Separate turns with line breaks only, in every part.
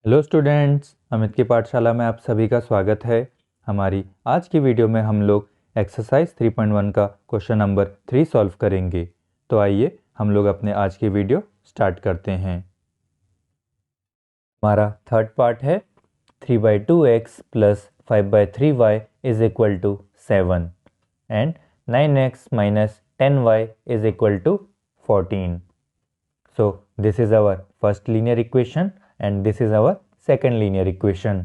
Hello students, Amit की पाठशाला में आप सभी का स्वागत है। हमारी आज की वीडियो में हम लोग एक्सरसाइज 3.1 का क्वेश्चन नंबर 3 सॉल्व करेंगे। तो आइए हम लोग अपने आज की वीडियो स्टार्ट करते हैं। हमारा थर्ड पार्ट है 3/2x plus 5/3y is equal to 7 and 9x minus 10y is equal to 14। So this is our first linear equation and this is our second linear equation।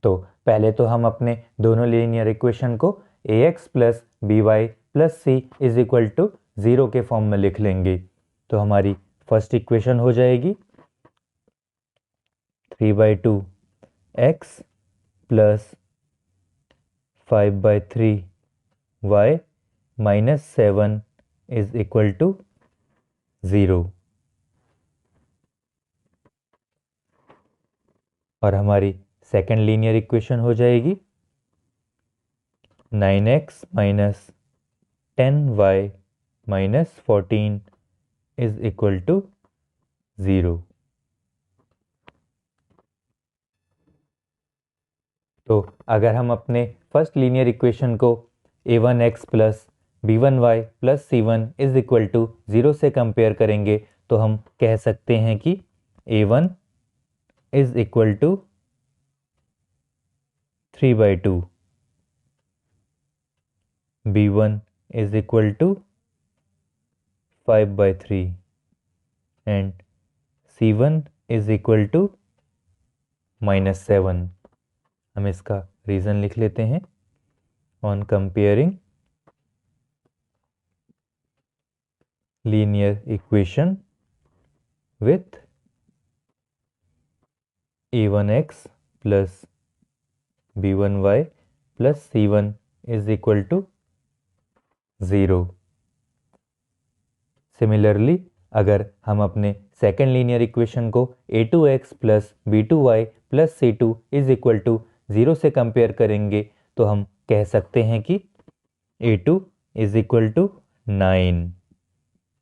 तो पहले तो हम अपने दोनों लीनियर इक्वेशन को ax plus B Y plus C is equal to 0 के form में लिख लेंगे। तो हमारी फर्स्ट इक्वेशन हो जाएगी 3/2x plus 5/3y minus 7 is equal to 0। और हमारी सेकेंड लीनियर इक्वेशन हो जाएगी 9x minus 10y minus 14 is equal to 0। तो अगर हम अपने फर्स्ट लीनियर इक्वेशन को a1x plus b1y plus c1 is equal to 0 से कंपेयर करेंगे तो हम कह सकते हैं कि a1 is equal to 3/2, b1 is equal to 5/3 and c1 is equal to -7। हम इसका रीज़न लिख लेते हैं। On comparing linear equation with a1x plus b1y plus c1 is equal to 0। Similarly अगर हम अपने सेकेंड लीनियर इक्वेशन को a2x plus b2y plus c2 is equal to 0 से कंपेयर करेंगे तो हम कह सकते हैं कि a2 is equal to 9,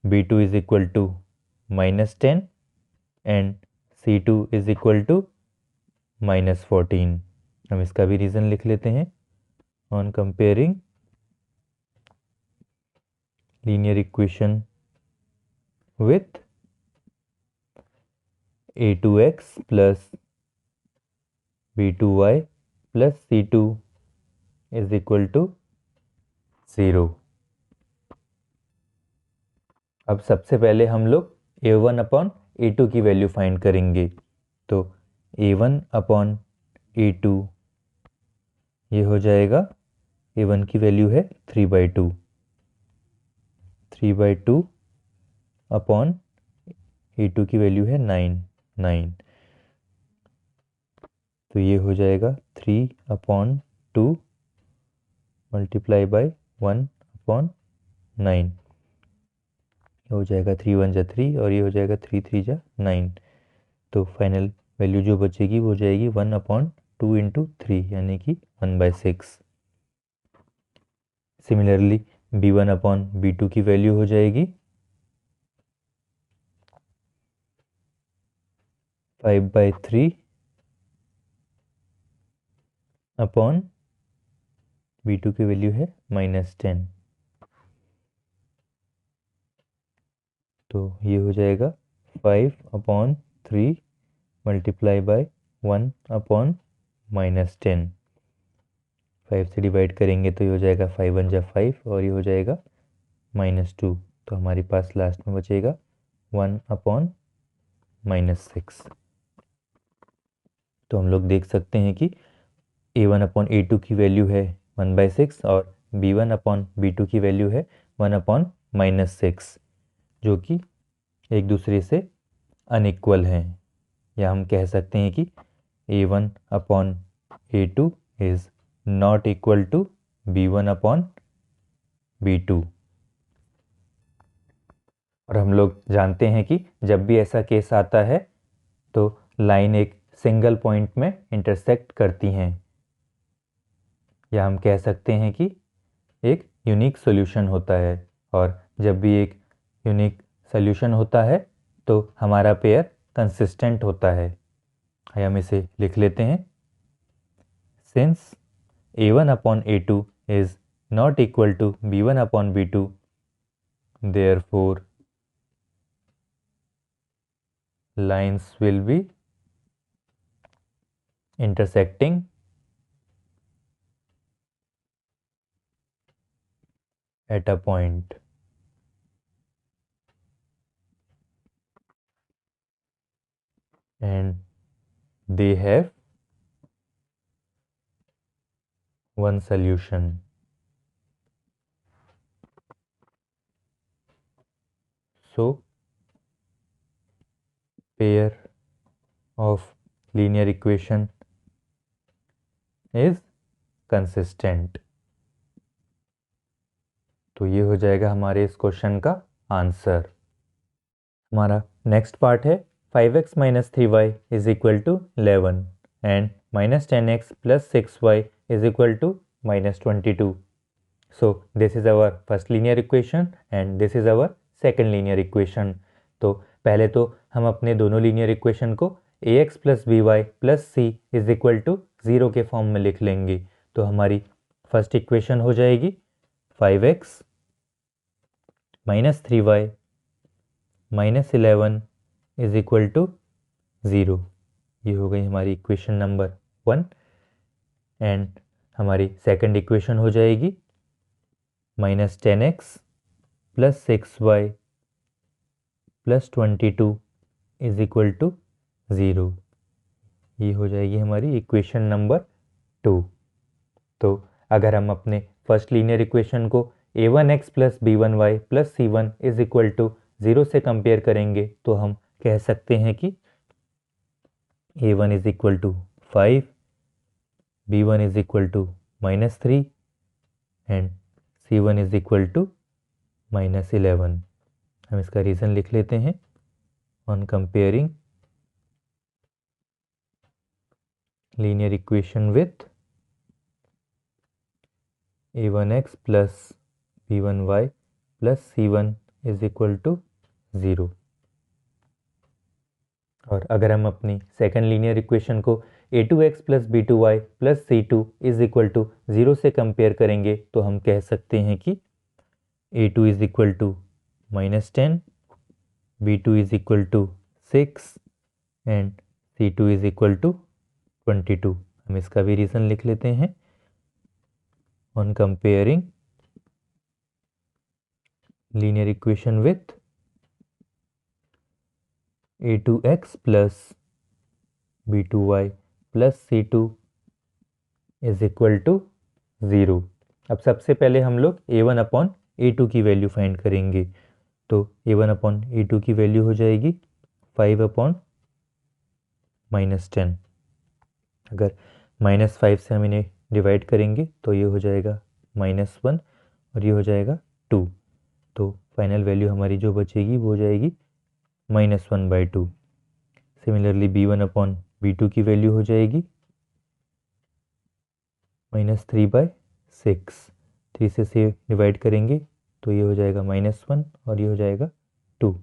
b2 is equal to -10 and c2 is equal to -14। हम इसका भी रीज़न लिख लेते हैं। On comparing linear equation with a2x plus b2y plus c2 is equal to 0। अब सबसे पहले हम लोग a1 अपॉन a2 की वैल्यू फाइंड करेंगे। तो a1 अपॉन a2 ये हो जाएगा, a1 की वैल्यू है 3/2, 3/2 अपॉन a2 की वैल्यू है 9। तो ये हो जाएगा 3/2 मल्टीप्लाई बाय 1/9 हो जाएगा 3 1 जा 3 और ये हो जाएगा 3 3 जा 9। तो फाइनल वैल्यू जो बचेगी वो जाएगी 1/2 इंटू 3 यानी कि 1/6। सिमिलरली b1 अपॉन b2 की वैल्यू हो जाएगी 5/3 अपॉन b2 की वैल्यू है -10। तो ये हो जाएगा 5/3 मल्टीप्लाई बाय 1/10। 5 से डिवाइड करेंगे तो ये हो जाएगा 5 1 जा 5 और ये हो जाएगा -2। तो हमारे पास लास्ट में बचेगा 1/-6। तो हम लोग देख सकते हैं कि a1 अपॉन a2 की वैल्यू है 1/6 और b1 अपॉन b2 की वैल्यू है 1/-6, जो कि एक दूसरे से अनइक्वल हैं। या हम कह सकते हैं कि a1 upon a2 is not equal to b1 upon b2। और हम लोग जानते हैं कि जब भी ऐसा केस आता है तो लाइन एक सिंगल पॉइंट में इंटरसेक्ट करती हैं, या हम कह सकते हैं कि एक यूनिक सॉल्यूशन होता है। और जब भी एक यूनिक सॉल्यूशन होता है तो हमारा पेयर कंसिस्टेंट होता है। हम इसे लिख लेते हैं। Since a1 upon a2 is not equal to b1 upon b2, therefore lines will be intersecting at a point. And they have one solution. So pair of linear equation is consistent. तो ये हो जाएगा हमारे इस question का answer. हमारा next part है 5x minus 3y is equal to 11 and minus 10x plus 6y is equal to minus 22. So this is our first linear equation and this is our second linear equation. तो पहले तो हम अपने दोनों linear equation को ax plus by plus c is equal to 0 के form में लिख लेंगे। तो हमारी फर्स्ट इक्वेशन हो जाएगी 5x minus 3y minus 11 is equal to 0। ये हो गई हमारी इक्वेशन नंबर 1 एंड हमारी सेकंड इक्वेशन हो जाएगी minus 10x plus 6y plus 22 is equal to 0। ये हो जाएगी हमारी इक्वेशन नंबर 2। तो अगर हम अपने फर्स्ट लीनियर इक्वेशन को a1x plus b1y plus c1 is equal to 0 से कंपेयर करेंगे तो हम कह सकते हैं कि a1 is equal to 5, b1 is equal to minus 3 and c1 is equal to minus 11। हम इसका रीज़न लिख लेते हैं। On comparing linear equation with a1x plus b1y plus c1 is equal to 0। और अगर हम अपनी सेकंड लीनियर इक्वेशन को a2x plus b2y plus c2 is equal to 0 से कंपेयर करेंगे तो हम कह सकते हैं कि a2 is equal to minus 10, b2 is equal to 6 and c2 is equal to 22। हम इसका भी रीज़न लिख लेते हैं। On comparing linear equation with a2x plus b2y plus c2 is equal to 0। अब सबसे पहले हम लोग a1 अपॉन a2 की वैल्यू फाइंड करेंगे। तो a1 अपॉन a2 की वैल्यू हो जाएगी 5 अपॉन -10। अगर -5 से हम इन्हें डिवाइड करेंगे तो ये हो जाएगा -1 और ये हो जाएगा 2। तो फाइनल वैल्यू हमारी जो बचेगी वो हो जाएगी -1/2। सिमिलरली b1 अपॉन b2 की वैल्यू हो जाएगी -3/6। 3 से डिवाइड करेंगे तो ये हो जाएगा -1 और ये हो जाएगा 2।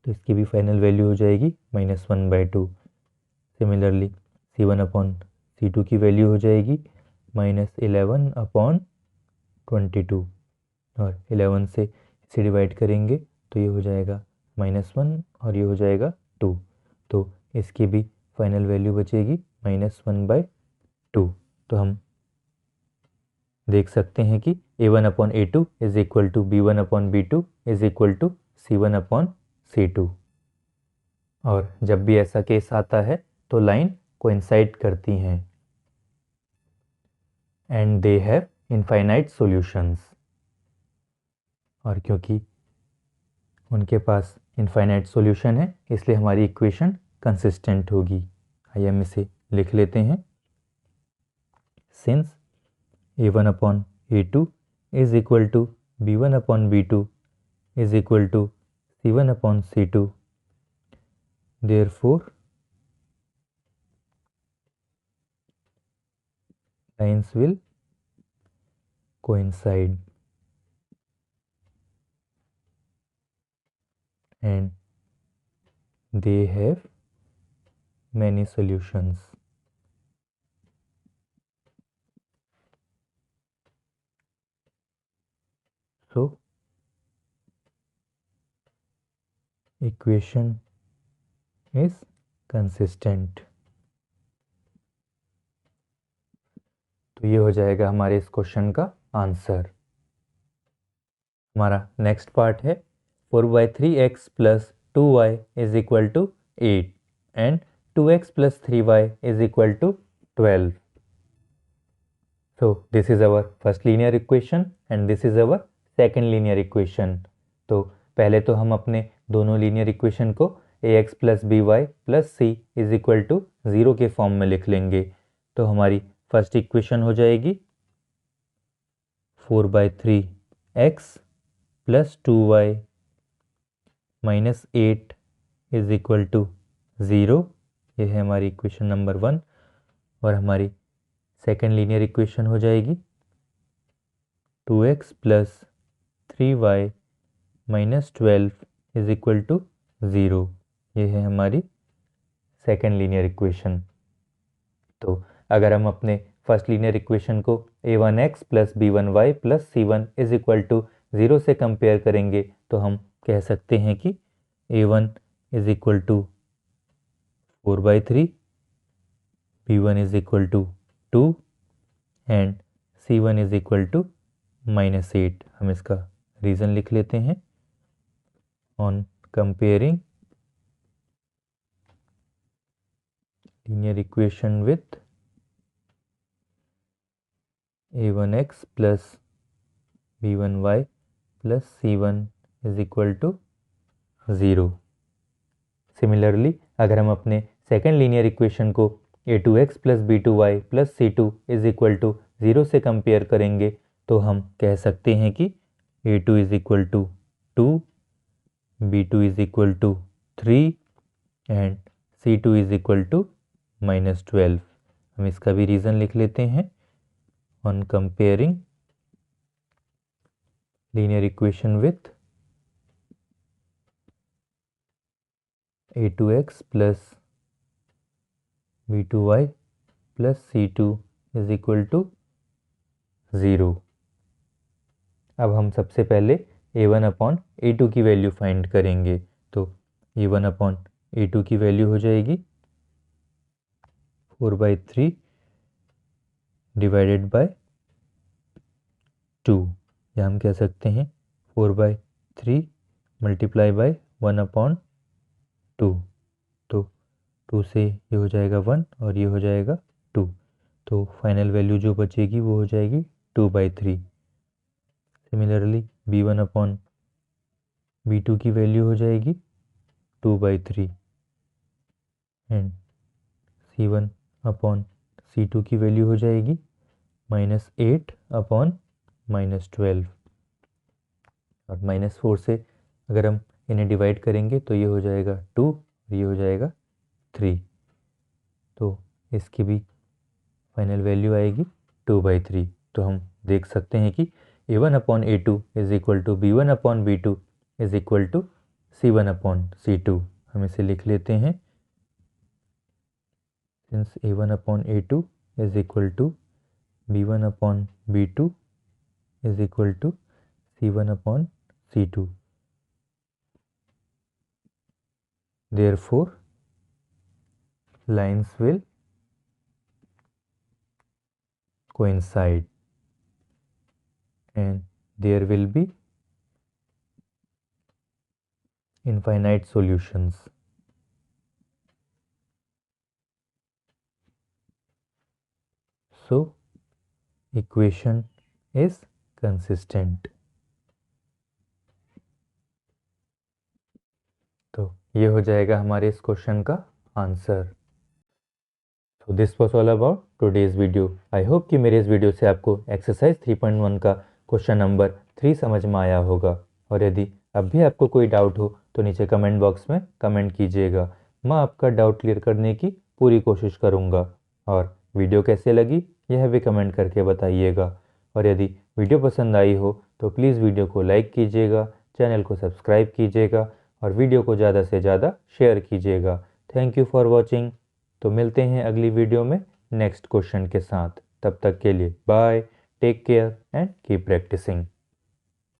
तो इसकी भी फाइनल वैल्यू हो जाएगी -1/2। सिमिलरली c1 अपॉन c2 की वैल्यू हो जाएगी -11 अपॉन 22 और 11 से इसे डिवाइड करेंगे तो ये हो जाएगा -1 और ये हो जाएगा 2। तो इसकी भी फाइनल वैल्यू बचेगी -1/2। तो हम देख सकते हैं कि a1 upon a2 is equal to b1 upon b2 is equal to c1 upon c2। और जब भी ऐसा केस आता है तो लाइन कोइंसाइड करती हैं and they have infinite solutions. और क्योंकि उनके पास इनफाइनाइट सॉल्यूशन है इसलिए हमारी इक्वेशन कंसिस्टेंट होगी। आइए हम इसे लिख लेते हैं। Since a1 upon a2 is equal to b1 upon b2 is equal to c1 upon c2, therefore lines will coincide and they have many solutions. So equation is consistent. तो ये हो जाएगा हमारे इस क्वेश्चन का आंसर। हमारा next part है 4/3x plus 2y is equal to 8 and 2x plus 3y is equal to 12. So this is our first linear equation and this is our second linear equation. तो पहले तो हम अपने दोनों linear equation को ax plus B Y plus C is equal to 0 के form में लिख लेंगे। तो हमारी फर्स्ट इक्वेशन हो जाएगी 4/3x plus 2y minus 8 is equal to 0। ये है हमारी इक्वेशन नंबर 1। और हमारी सेकेंड लीनियर इक्वेशन हो जाएगी 2x plus 3y minus 12 is equal to 0। ये है हमारी सेकेंड लीनियर इक्वेशन। तो अगर हम अपने फर्स्ट लीनियर इक्वेशन को a1x plus b1y plus c1 is equal to 0 से कंपेयर करेंगे तो हम कह सकते हैं कि a1 is equal to 4/3, b1 is equal to 2 and c1 is equal to -8। हम इसका रीज़न लिख लेते हैं। On comparing linear equation with a1x plus b1y plus c1 is equal to 0। Similarly अगर हम अपने सेकेंड लीनियर इक्वेशन को a2x plus b2y plus c2 is equal to 0 से कंपेयर करेंगे तो हम कह सकते हैं कि a2 is equal to 2, b2 is equal to 3 and c2 is equal to -12। हम इसका भी रीज़न लिख लेते हैं। On comparing linear equation with a2x plus b2y plus c2 is equal to 0। अब हम सबसे पहले a1 अपॉन a2 की वैल्यू फाइंड करेंगे। तो a1 अपॉन a2 की वैल्यू हो जाएगी 4/3 डिवाइडेड बाय 2, या हम कह सकते हैं 4/3 मल्टीप्लाई बाय 1/2। तो 2 से ये हो जाएगा 1 और ये हो जाएगा 2। तो फाइनल वैल्यू जो बचेगी वो हो जाएगी 2/3। सिमिलरली b1 अपॉन b2 की वैल्यू हो जाएगी 2/3 एंड c1 अपॉन c2 की वैल्यू हो जाएगी -8 अपॉन -12। और -4 से अगर हम इन्हें डिवाइड करेंगे तो ये हो जाएगा 2 और ये हो जाएगा 3। तो इसकी भी फाइनल वैल्यू आएगी 2/3। तो हम देख सकते हैं कि a1 upon a2 is equal to b1 upon b2 is equal to c1 upon c2। हम इसे लिख लेते हैं। Since a1 upon a2 is equal to b1 upon b2 is equal to c1 upon c2. Therefore, lines will coincide and there will be infinite solutions. So equation is consistent. तो ये हो जाएगा हमारे इस क्वेश्चन का answer. तो this was all about today's video. I hope कि मेरे इस वीडियो से आपको एक्सरसाइज 3.1 का क्वेश्चन नंबर 3 समझ में आया होगा। और यदि अब भी आपको कोई डाउट हो तो नीचे कमेंट बॉक्स में कमेंट कीजिएगा। मैं आपका डाउट क्लियर करने की पूरी कोशिश करूँगा। और वीडियो कैसे लगी यह भी कमेंट करके बताइएगा। और यदि वीडियो पसंद आई हो तो प्लीज़ वीडियो को लाइक कीजिएगा, चैनल को सब्सक्राइब कीजिएगा और वीडियो को ज़्यादा से ज़्यादा शेयर कीजिएगा। Thank you for watching. तो मिलते हैं अगली वीडियो में नेक्स्ट क्वेश्चन के साथ। तब तक के लिए bye, take care and keep practising.